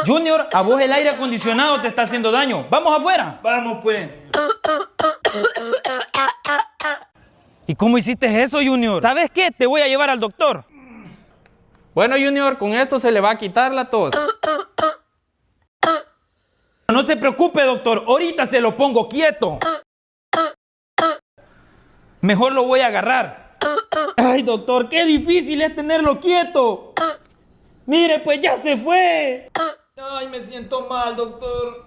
Junior, a vos el aire acondicionado te está haciendo daño. ¿Vamos afuera? Vamos, pues. ¿Y cómo hiciste eso, Junior? ¿Sabes qué? Te voy a llevar al doctor. Bueno, Junior, con esto se le va a quitar la tos. No se preocupe, doctor. Ahorita se lo pongo quieto. Mejor lo voy a agarrar. Ay, doctor, qué difícil es tenerlo quieto. Mire, pues ya se fue. Ay, me siento mal, doctor.